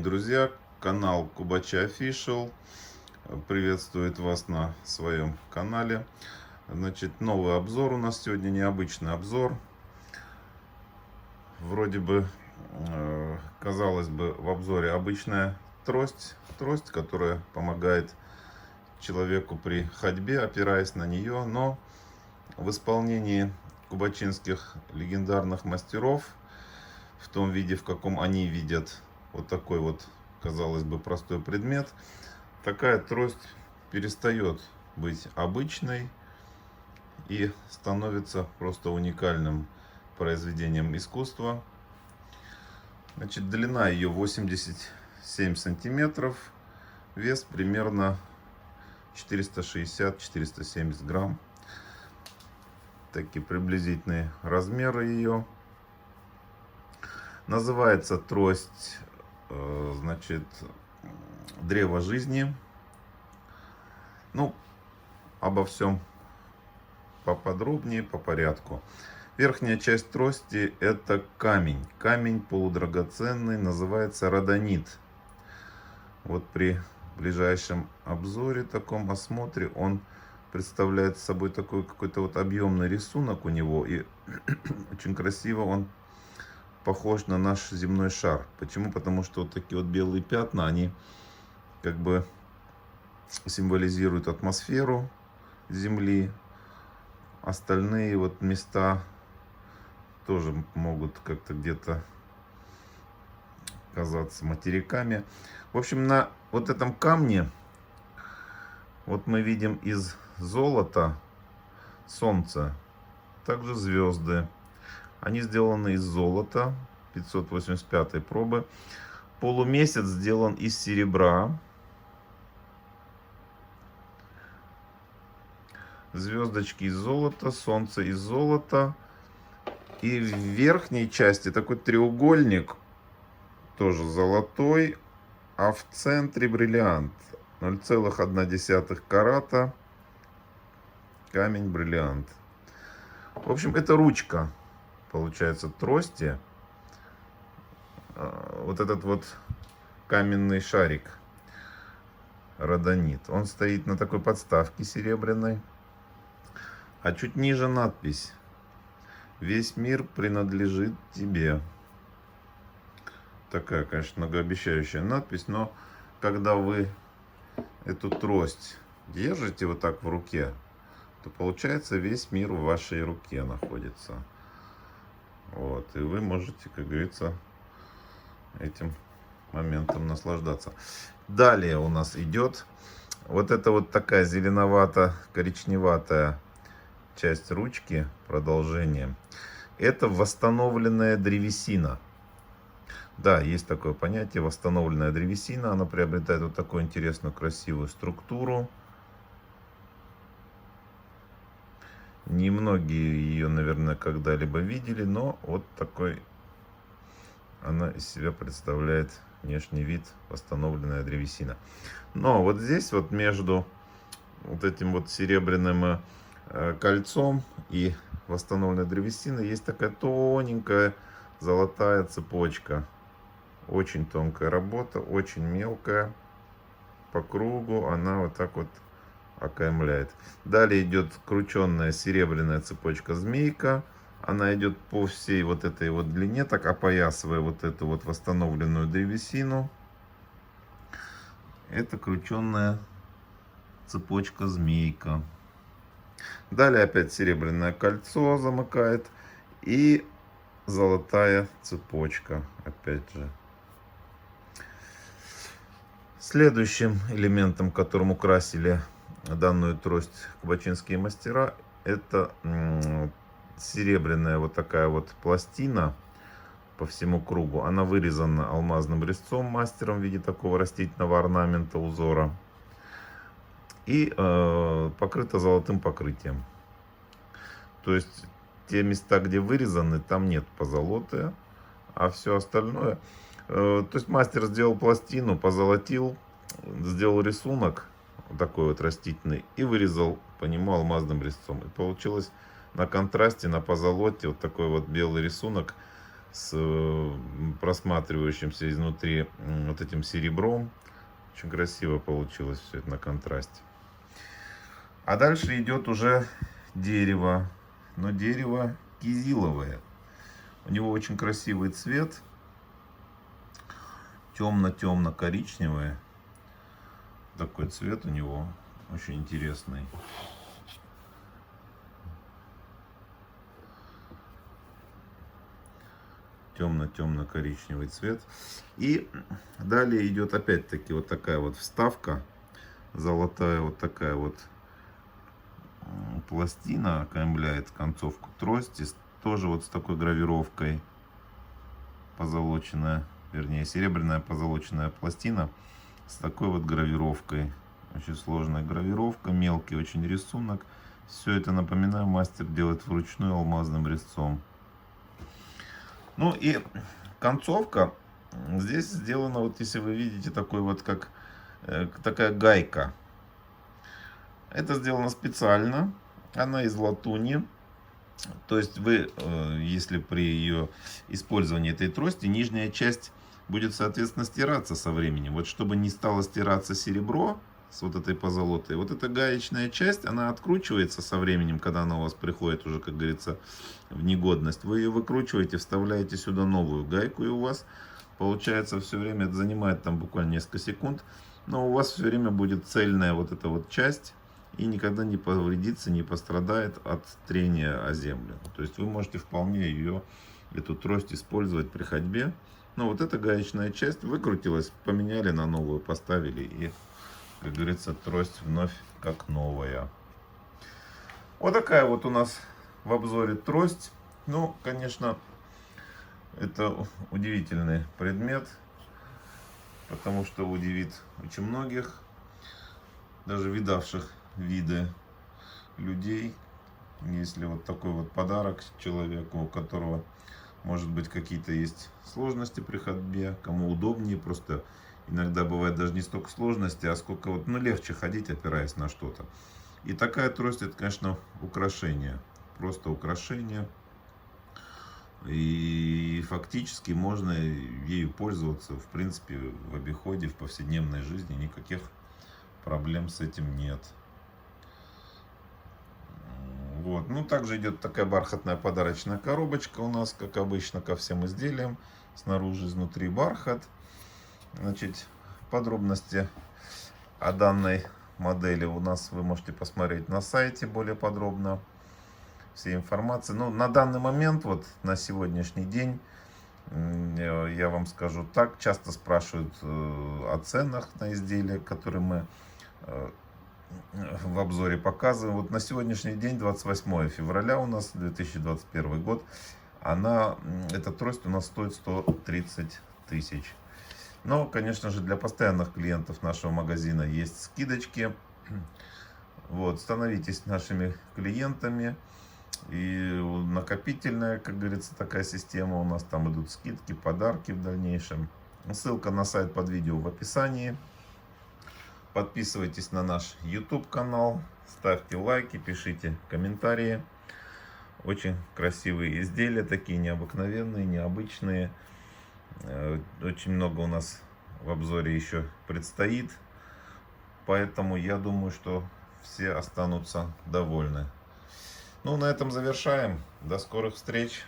друзья, канал Кубача Official приветствует вас на своем канале. Значит, новый обзор у нас сегодня, необычный обзор. Вроде бы, казалось бы, в обзоре обычная трость, которая помогает человеку при ходьбе, опираясь на нее, но в исполнении кубачинских легендарных мастеров, в том виде, в каком они видят вот такой вот, казалось бы, простой предмет, такая трость перестает быть обычной и становится просто уникальным произведением искусства. Значит, длина ее 87 сантиметров, вес примерно 460-470 грамм. Такие приблизительные размеры ее. Называется трость, значит, древо жизни. Ну, обо всем поподробнее, по порядку. Верхняя часть трости — это камень. Камень полудрагоценный, называется родонит. Вот при ближайшем обзоре, таком осмотре, он представляет собой такой какой-то вот объемный рисунок у него. И очень красиво он похож на наш земной шар. Почему? Потому что вот такие вот белые пятна, они как бы символизируют атмосферу Земли. Остальные вот места тоже могут как-то где-то казаться материками. В общем, на вот этом камне вот мы видим из золота солнце, также звезды. Они сделаны из золота 585 пробы. Полумесяц сделан из серебра. Звездочки из золота, солнце из золота. И в верхней части такой треугольник, тоже золотой, а в центре бриллиант. 0,1 карата. Камень бриллиант. В общем, это ручка, получается, трости. Вот этот вот каменный шарик родонит, он стоит на такой подставке серебряной, а чуть ниже надпись: «Весь мир принадлежит тебе». Такая, конечно, многообещающая надпись, но когда вы эту трость держите вот так в руке, то получается весь мир в вашей руке находится. Вот, и вы можете, как говорится, этим моментом наслаждаться. Далее у нас идет вот эта вот такая зеленовато-коричневатая часть ручки, продолжение. Это восстановленная древесина. Да, есть такое понятие, восстановленная древесина. Она приобретает вот такую интересную, красивую структуру. Немногие ее, наверное, когда-либо видели, но вот такой она из себя представляет внешний вид, восстановленная древесина. Но вот здесь вот между вот этим вот серебряным кольцом и восстановленной древесиной есть такая тоненькая золотая цепочка. Очень тонкая работа, очень мелкая. По кругу она вот так вот окаймляет. Далее идет крученная серебряная цепочка-змейка. Она идет по всей вот этой вот длине, так опоясывая вот эту вот восстановленную древесину. Это крученная цепочка-змейка. Далее опять серебряное кольцо замыкает и золотая цепочка, опять же. Следующим элементом, которым украсили данную трость кубачинские мастера, это серебряная вот такая вот пластина по всему кругу. Она вырезана алмазным резцом мастером в виде такого растительного орнамента, узора. И покрыта золотым покрытием. То есть те места, где вырезаны, там нет позолоты, а все остальное. То есть мастер сделал пластину, позолотил, сделал рисунок такой вот растительный и вырезал по нему алмазным резцом. И получилось на контрасте, на позолоте вот такой вот белый рисунок с просматривающимся изнутри вот этим серебром. Очень красиво получилось все это на контрасте. А дальше идет уже дерево, но дерево кизиловое. У него очень красивый цвет, темно-темно-коричневый. Такой цвет у него очень интересный. Темно-темно-коричневый цвет. И далее идет опять-таки вот такая вот вставка золотая, вот такая вот пластина окаймляет концовку трости, тоже вот с такой гравировкой, позолоченная, вернее серебряная позолоченная пластина с такой вот гравировкой. Очень сложная гравировка, мелкий очень рисунок. Все это, напоминаю, мастер делает вручную алмазным резцом. Ну и концовка здесь сделана, вот если вы видите, такой вот как такая гайка. Это сделано специально, она из латуни. То есть вы, если при ее использовании этой трости, нижняя часть будет, соответственно, стираться со временем. Вот чтобы не стало стираться серебро с вот этой позолотой, вот эта гаечная часть, она откручивается со временем, когда она у вас приходит уже, как говорится, в негодность. Вы ее выкручиваете, вставляете сюда новую гайку, и у вас получается все время, это занимает там буквально несколько секунд, но у вас все время будет цельная вот эта вот часть, и никогда не повредится, не пострадает от трения о землю. То есть вы можете вполне ее, эту трость, использовать при ходьбе. Но вот эта гаечная часть выкрутилась, поменяли на новую, поставили, и, как говорится, трость вновь как новая. Вот такая вот у нас в обзоре трость. Ну, конечно, это удивительный предмет, потому что удивит очень многих, даже видавших виды людей. Если вот такой вот подарок человеку, у которого, может быть, какие-то есть сложности при ходьбе, кому удобнее, просто иногда бывает даже не столько сложности, а сколько вот, ну, легче ходить, опираясь на что-то. И такая трость, это, конечно, украшение, просто украшение. И фактически можно ею пользоваться, в принципе, в обиходе, в повседневной жизни, никаких проблем с этим нет. Вот. Ну, также идет такая бархатная подарочная коробочка у нас, как обычно, ко всем изделиям. Снаружи, изнутри бархат. Значит, подробности о данной модели у нас вы можете посмотреть на сайте более подробно. Все информации. Ну, на данный момент, вот на сегодняшний день, я вам скажу так, часто спрашивают о ценах на изделия, которые мы в обзоре показываем. Вот на сегодняшний день, 28 февраля у нас 2021 год, эта трость у нас стоит 130 тысяч. Но, конечно же, для постоянных клиентов нашего магазина есть скидочки. Вот, становитесь нашими клиентами. И накопительная, как говорится, такая система у нас. Там идут скидки, подарки в дальнейшем. Ссылка на сайт под видео в описании. Подписывайтесь на наш YouTube канал, ставьте лайки, пишите комментарии. Очень красивые изделия, такие необыкновенные, необычные. Очень много у нас в обзоре еще предстоит. Поэтому я думаю, что все останутся довольны. Ну, на этом завершаем. До скорых встреч.